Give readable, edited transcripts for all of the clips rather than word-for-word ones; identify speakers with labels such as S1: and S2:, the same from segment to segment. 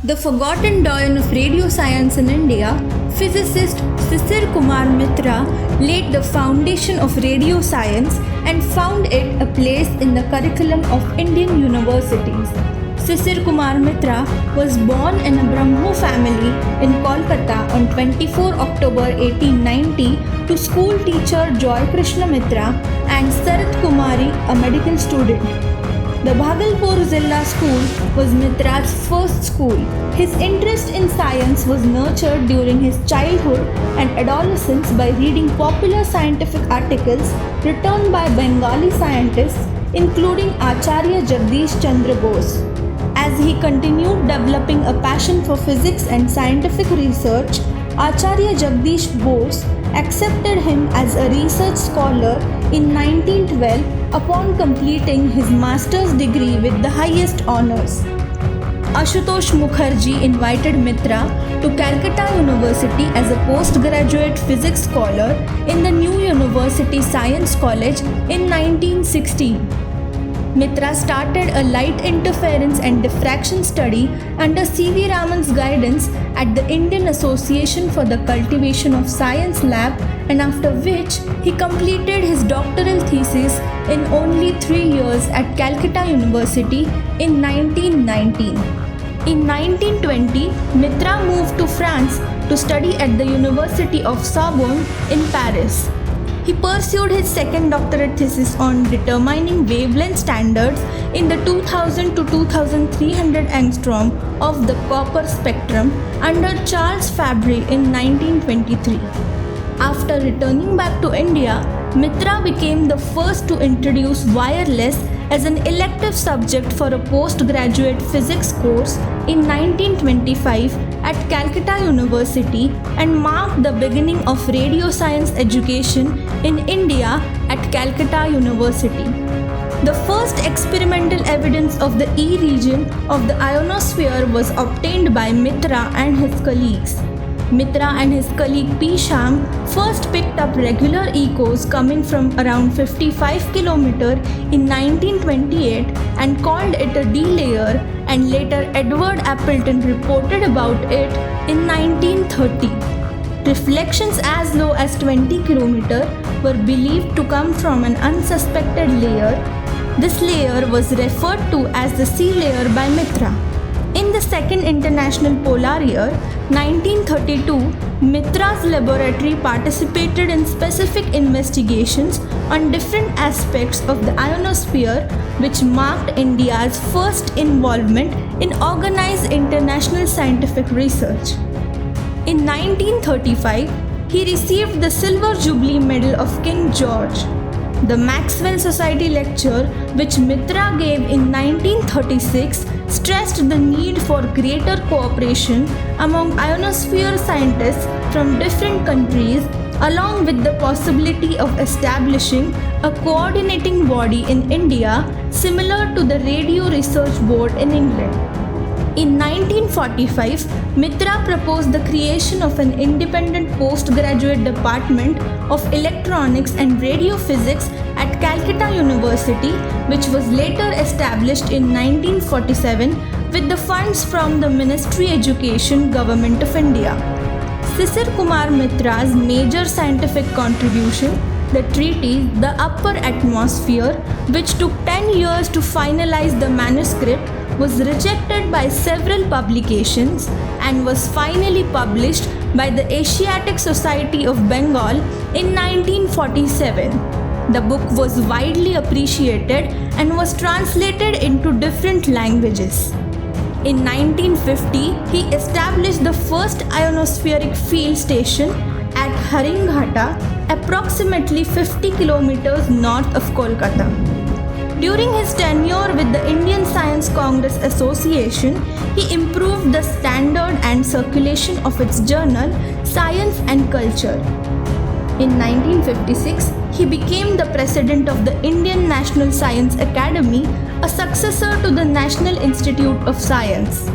S1: The forgotten doyen of radio science in India, physicist Sisir Kumar Mitra laid the foundation of radio science and found it a place in the curriculum of Indian universities. Sisir Kumar Mitra was born in a Brahmo family in Kolkata on 24 October 1890 to school teacher Joy Krishna Mitra and Sarat Kumari, a medical student. The Bhagalpur Zilla School was Mitra's first school. His interest in science was nurtured during his childhood and adolescence by reading popular scientific articles written by Bengali scientists including Acharya Jagdish Chandra Bose. As he continued developing a passion for physics and scientific research, Acharya Jagdish Bose accepted him as a research scholar in 1912 upon completing his master's degree with the highest honors. Ashutosh Mukherjee invited Mitra to Calcutta University as a postgraduate physics scholar in the new University Science College in 1916. Mitra started a light interference and diffraction study under C.V. Raman's guidance at the Indian Association for the Cultivation of Science Lab, and after which he completed his doctoral thesis in only 3 years at Calcutta University in 1919. In 1920, Mitra moved to France to study at the University of Sorbonne in Paris. He pursued his second doctorate thesis on determining wavelength standards in the 2000 to 2300 angstrom of the copper spectrum under Charles Fabry in 1923. After returning back to India, Mitra became the first to introduce wireless as an elective subject for a postgraduate physics course in 1925 at Calcutta University and marked the beginning of radio science education in India at Calcutta University. The first experimental evidence of the E region of the ionosphere was obtained by Mitra and his colleagues. Mitra and his colleague P. Sham first picked up regular echoes coming from around 55 km in 1928 and called it a D layer, and later Edward Appleton reported about it in 1930. Reflections as low as 20 km were believed to come from an unsuspected layer. This layer was referred to as the C layer by Mitra. In the Second International Polar Year, 1932, Mitra's laboratory participated in specific investigations on different aspects of the ionosphere, which marked India's first involvement in organized international scientific research. In 1935, he received the Silver Jubilee Medal of King George. The Maxwell Society lecture, which Mitra gave in 1936, stressed the need for greater cooperation among ionosphere scientists from different countries, along with the possibility of establishing a coordinating body in India similar to the Radio Research Board in England. In 1945, Mitra proposed the creation of an independent postgraduate department of electronics and radio physics at Calcutta University, which was later established in 1947 with the funds from the Ministry Education, Government of India. Sisir Kumar Mitra's major scientific contribution, the treatise The Upper Atmosphere, which took 10 years to finalize the manuscript, was rejected by several publications and was finally published by the Asiatic Society of Bengal in 1947. The book was widely appreciated and was translated into different languages. In 1950, he established the first ionospheric field station at Haringhata, approximately 50 kilometers north of Kolkata. During his tenure with the Indian Science Congress Association, he improved the standard and circulation of its journal, Science and Culture. In 1956, he became the president of the Indian National Science Academy, a successor to the National Institute of Science.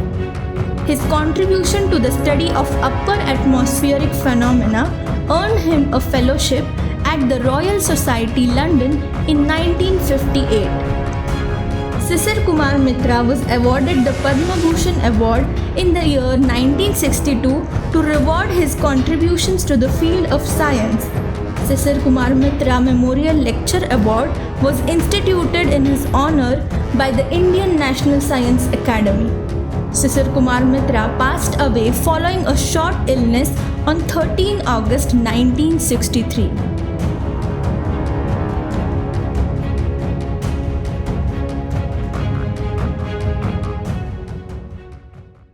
S1: His contribution to the study of upper atmospheric phenomena earned him a fellowship at the Royal Society, London in 1958. Sisir Kumar Mitra was awarded the Padma Bhushan Award in the year 1962 to reward his contributions to the field of science. Sisir Kumar Mitra Memorial Lecture Award was instituted in his honor by the Indian National Science Academy. Sisir Kumar Mitra passed away following a short illness on 13 August 1963.